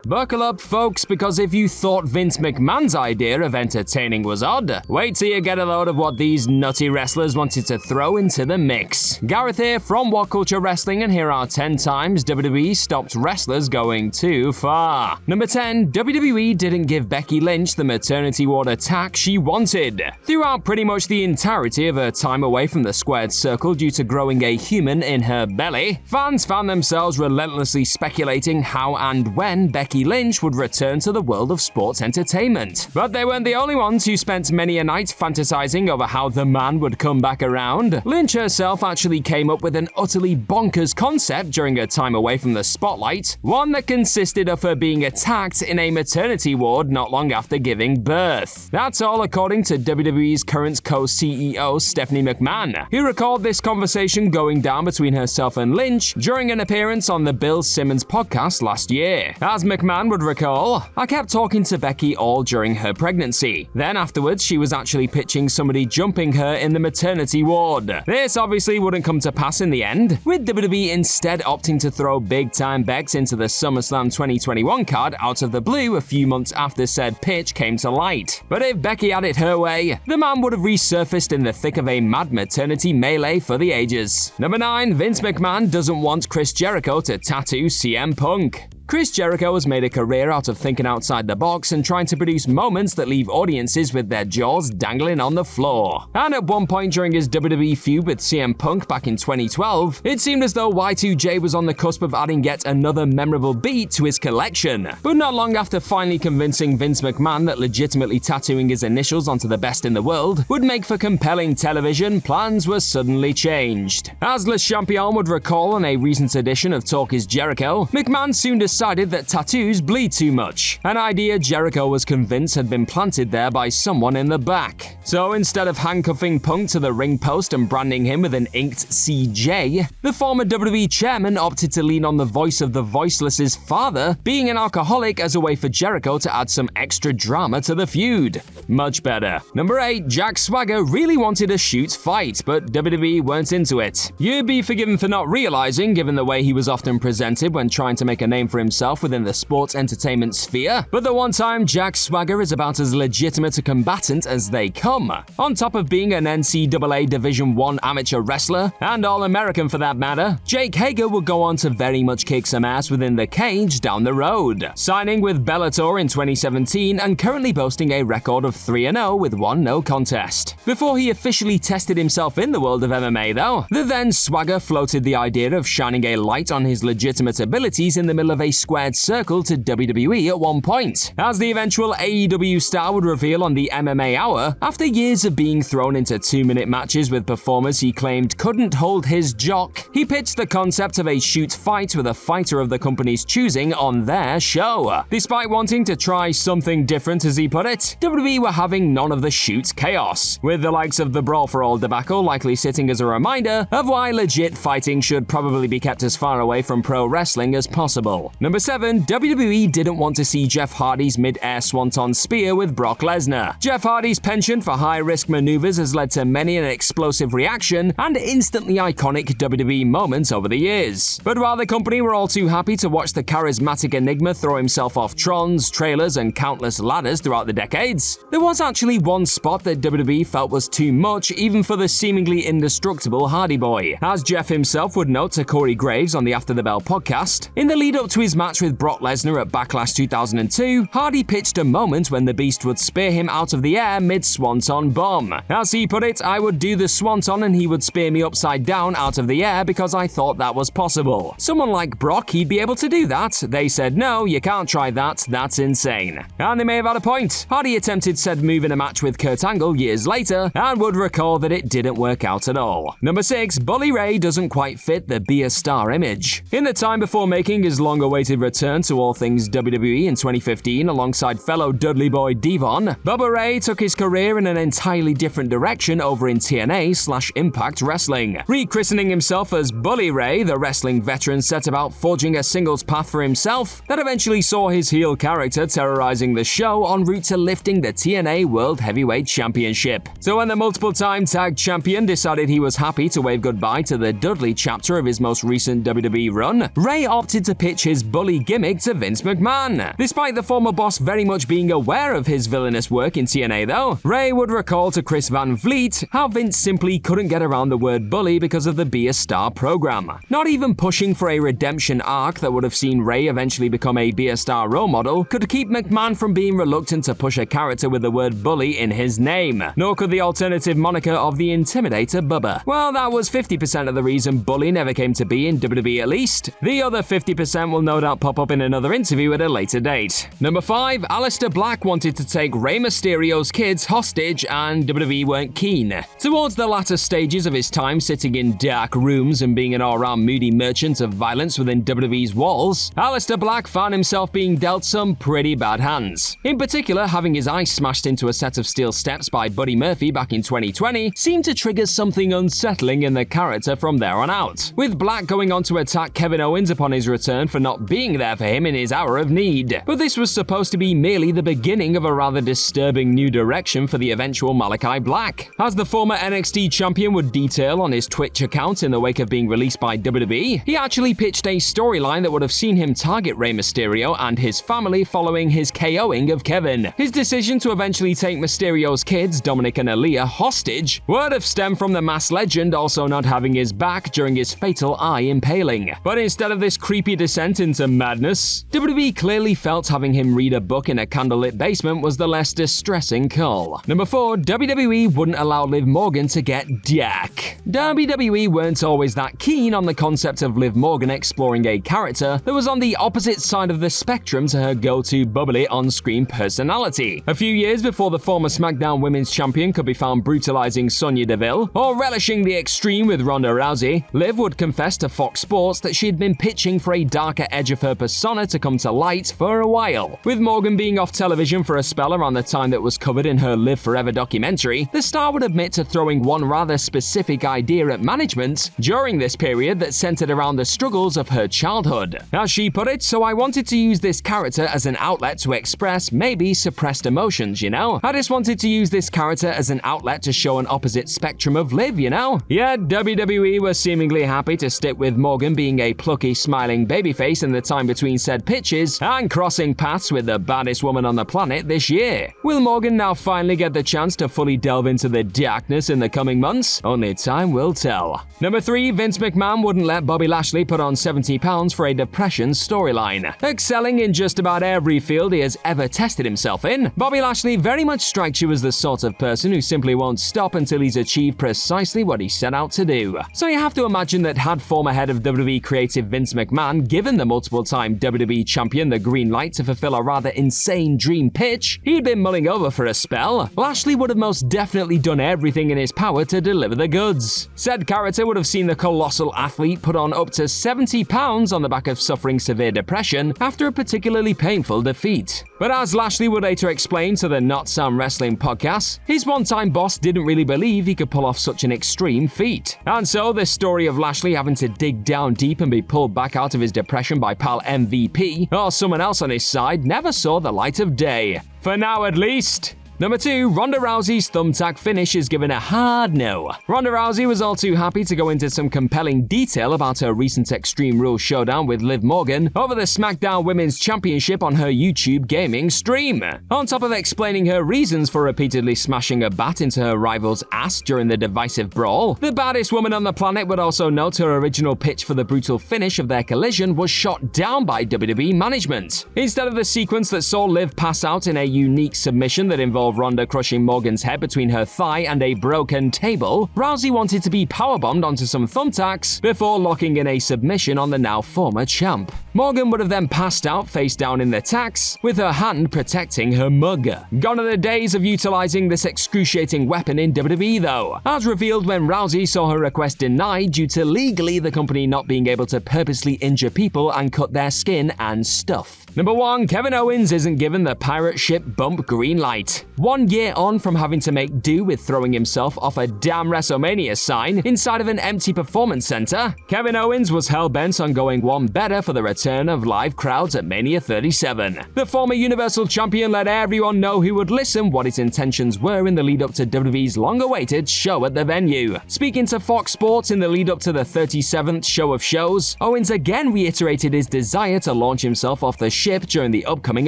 Buckle up, folks, because if you thought Vince McMahon's idea of entertaining was odd, wait till you get a load of what these nutty wrestlers wanted to throw into the mix. Gareth here from What Culture Wrestling, and here are 10 times WWE stopped wrestlers going too far. Number 10, WWE didn't give Becky Lynch the maternity ward attack she wanted. Throughout pretty much the entirety of her time away from the squared circle due to growing a human in her belly, fans found themselves relentlessly speculating how and when Becky Lynch would return to the world of sports entertainment. But they weren't the only ones who spent many a night fantasizing over how the man would come back around. Lynch herself actually came up with an utterly bonkers concept during her time away from the spotlight, one that consisted of her being attacked in a maternity ward not long after giving birth. That's all according to WWE's current co-CEO Stephanie McMahon, who recalled this conversation going down between herself and Lynch during an appearance on the Bill Simmons podcast last year. As McMahon would recall, "I kept talking to Becky all during her pregnancy. Then afterwards, she was actually pitching somebody jumping her in the maternity ward. This obviously wouldn't come to pass in the end, with WWE instead opting to throw big-time Bex into the SummerSlam 2021 card out of the blue a few months after said pitch came to light. But if Becky had it her way, the man would have resurfaced in the thick of a mad maternity melee for the ages." Number 9, Vince McMahon doesn't want Chris Jericho to tattoo CM Punk. Chris Jericho has made a career out of thinking outside the box and trying to produce moments that leave audiences with their jaws dangling on the floor. And at one point during his WWE feud with CM Punk back in 2012, it seemed as though Y2J was on the cusp of adding yet another memorable beat to his collection. But not long after finally convincing Vince McMahon that legitimately tattooing his initials onto the best in the world would make for compelling television, plans were suddenly changed. As Le Champion would recall on a recent edition of Talk is Jericho, McMahon soon decided that tattoos bleed too much, an idea Jericho was convinced had been planted there by someone in the back. So instead of handcuffing Punk to the ring post and branding him with an inked CJ, the former WWE chairman opted to lean on the voice of the voiceless's father being an alcoholic as a way for Jericho to add some extra drama to the feud. Much better. Number 8, Jack Swagger really wanted a shoot fight, but WWE weren't into it. You'd be forgiven for not realizing, given the way he was often presented when trying to make a name for himself within the sports entertainment sphere, but the one time Jack Swagger is about as legitimate a combatant as they come. On top of being an NCAA Division I amateur wrestler, and All-American for that matter, Jake Hager would go on to very much kick some ass within the cage down the road, signing with Bellator in 2017 and currently boasting a record of 3-0 with 1 no contest. Before he officially tested himself in the world of MMA though, the then Swagger floated the idea of shining a light on his legitimate abilities in the middle of a squared circle to WWE at one point. As the eventual AEW star would reveal on the MMA Hour, after years of being thrown into 2-minute matches with performers he claimed couldn't hold his jock, he pitched the concept of a shoot fight with a fighter of the company's choosing on their show. Despite wanting to try something different, as he put it, WWE were having none of the shoot chaos, with the likes of the Brawl for All debacle likely sitting as a reminder of why legit fighting should probably be kept as far away from pro wrestling as possible. Number 7, WWE didn't want to see Jeff Hardy's mid-air swanton spear with Brock Lesnar. Jeff Hardy's penchant for high-risk maneuvers has led to many an explosive reaction and instantly iconic WWE moments over the years. But while the company were all too happy to watch the charismatic enigma throw himself off trons, trailers, and countless ladders throughout the decades, there was actually one spot that WWE felt was too much even for the seemingly indestructible Hardy Boy. As Jeff himself would note to Corey Graves on the After the Bell podcast, in the lead-up to his match with Brock Lesnar at Backlash 2002, Hardy pitched a moment when the Beast would spear him out of the air mid-swanton bomb. As he put it, "I would do the swanton and he would spear me upside down out of the air because I thought that was possible. Someone like Brock, he'd be able to do that. They said, no, you can't try that, that's insane." And they may have had a point. Hardy attempted said move in a match with Kurt Angle years later and would recall that it didn't work out at all. Number 6, Bully Ray doesn't quite fit the be a star image. In the time before making his long-awaited return to all things WWE in 2015 alongside fellow Dudley Boy Devon, Bubba Ray took his career in an entirely different direction over in TNA/Impact Wrestling. Rechristening himself as Bully Ray, the wrestling veteran set about forging a singles path for himself that eventually saw his heel character terrorizing the show en route to lifting the TNA World Heavyweight Championship. So when the multiple-time tag champion decided he was happy to wave goodbye to the Dudley chapter of his most recent WWE run, Ray opted to pitch his bully gimmick to Vince McMahon. Despite the former boss very much being aware of his villainous work in TNA though, Ray would recall to Chris Van Vliet how Vince simply couldn't get around the word bully because of the Be a Star program. Not even pushing for a redemption arc that would have seen Ray eventually become a Be a Star role model could keep McMahon from being reluctant to push a character with the word bully in his name, nor could the alternative moniker of the Intimidator Bubba. Well, that was 50% of the reason bully never came to be in WWE at least. The other 50% will no doubt pop up in another interview at a later date. Number 5, Aleister Black wanted to take Rey Mysterio's kids hostage and WWE weren't keen. Towards the latter stages of his time sitting in dark rooms and being an all-round moody merchant of violence within WWE's walls, Aleister Black found himself being dealt some pretty bad hands. In particular, having his eye smashed into a set of steel steps by Buddy Murphy back in 2020 seemed to trigger something unsettling in the character from there on out, with Black going on to attack Kevin Owens upon his return for not being there for him in his hour of need. But this was supposed to be merely the beginning of a rather disturbing new direction for the eventual Malachi Black. As the former NXT champion would detail on his Twitch account in the wake of being released by WWE, he actually pitched a storyline that would have seen him target Rey Mysterio and his family following his KOing of Kevin. His decision to eventually take Mysterio's kids, Dominic and Aaliyah, hostage would have stemmed from the masked legend also not having his back during his fatal eye impaling. But instead of this creepy descent into madness, WWE clearly felt having him read a book in a candlelit basement was the less distressing call. Number 4, WWE wouldn't allow Liv Morgan to get dark. WWE weren't always that keen on the concept of Liv Morgan exploring a character that was on the opposite side of the spectrum to her go-to bubbly on-screen personality. A few years before the former SmackDown Women's Champion could be found brutalizing Sonya Deville or relishing the extreme with Ronda Rousey, Liv would confess to Fox Sports that she had been pitching for a darker edge of her persona to come to light for a while. With Morgan being off television for a spell around the time that was covered in her Live Forever documentary, the star would admit to throwing one rather specific idea at management during this period that centered around the struggles of her childhood. As she put it, "So I wanted to use this character as an outlet to express maybe suppressed emotions, you know? I just wanted to use this character as an outlet to show an opposite spectrum of Liv, you know?" Yet WWE was seemingly happy to stick with Morgan being a plucky, smiling babyface in the time between said pitches and crossing paths with the baddest woman on the planet this year. Will Morgan now finally get the chance to fully delve into the darkness in the coming months? Only time will tell. Number 3, Vince McMahon wouldn't let Bobby Lashley put on 70 pounds for a depression storyline. Excelling in just about every field he has ever tested himself in, Bobby Lashley very much strikes you as the sort of person who simply won't stop until he's achieved precisely what he set out to do. So you have to imagine that had former head of WWE creative Vince McMahon given the multiple-time WWE champion the green light to fulfill a rather insane dream pitch he'd been mulling over for a spell, Lashley would have most definitely done everything in his power to deliver the goods. Said character would have seen the colossal athlete put on up to 70 pounds on the back of suffering severe depression after a particularly painful defeat. But as Lashley would later explain to the Not Sam Wrestling podcast, his one-time boss didn't really believe he could pull off such an extreme feat. And so this story of Lashley having to dig down deep and be pulled back out of his depression by pal MVP or someone else on his side never saw the light of day. For now at least. Number 2, Ronda Rousey's thumbtack finish is given a hard no. Ronda Rousey was all too happy to go into some compelling detail about her recent Extreme Rules showdown with Liv Morgan over the SmackDown Women's Championship on her YouTube gaming stream. On top of explaining her reasons for repeatedly smashing a bat into her rival's ass during the divisive brawl, the baddest woman on the planet would also note her original pitch for the brutal finish of their collision was shot down by WWE management. Instead of the sequence that saw Liv pass out in a unique submission that involved Ronda crushing Morgan's head between her thigh and a broken table, Rousey wanted to be powerbombed onto some thumbtacks before locking in a submission on the now former champ. Morgan would have then passed out face down in the tacks, with her hand protecting her mug. Gone are the days of utilizing this excruciating weapon in WWE though, as revealed when Rousey saw her request denied due to legally the company not being able to purposely injure people and cut their skin and stuff. Number 1, Kevin Owens isn't given the pirate ship bump green light. 1 year on from having to make do with throwing himself off a damn WrestleMania sign inside of an empty performance center, Kevin Owens was hell-bent on going one better for the return return of live crowds at Mania 37. The former Universal Champion let everyone know who would listen what his intentions were in the lead up to WWE's long-awaited show at the venue. Speaking to Fox Sports in the lead up to the 37th show of shows, Owens again reiterated his desire to launch himself off the ship during the upcoming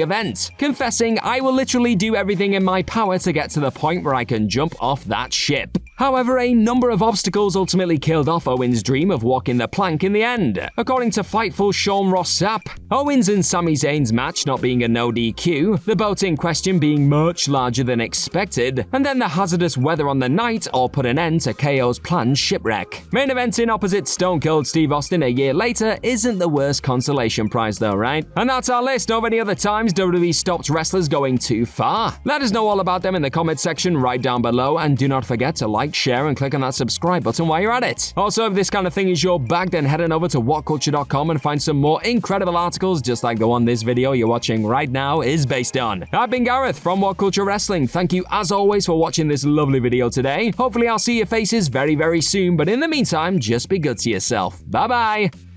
event, confessing, "I will literally do everything in my power to get to the point where I can jump off that ship." However, a number of obstacles ultimately killed off Owens' dream of walking the plank in the end. According to Fightful Sean Ross Sapp, Owens and Sami Zayn's match not being a no DQ, the boat in question being much larger than expected, and then the hazardous weather on the night all put an end to KO's planned shipwreck. Main eventing opposite Stone Cold Steve Austin a year later isn't the worst consolation prize though, right? And that's our list of any other times WWE stopped wrestlers going too far. Let us know all about them in the comments section right down below, and do not forget to like, share, and click on that subscribe button while you're at it. Also, if this kind of thing is your bag, then head on over to whatculture.com and find some more incredible articles just like the one this video you're watching right now is based on. I've been Gareth from What Culture Wrestling. Thank you as always for watching this lovely video today. Hopefully I'll see your faces very, very soon, but in the meantime, just be good to yourself. Bye bye!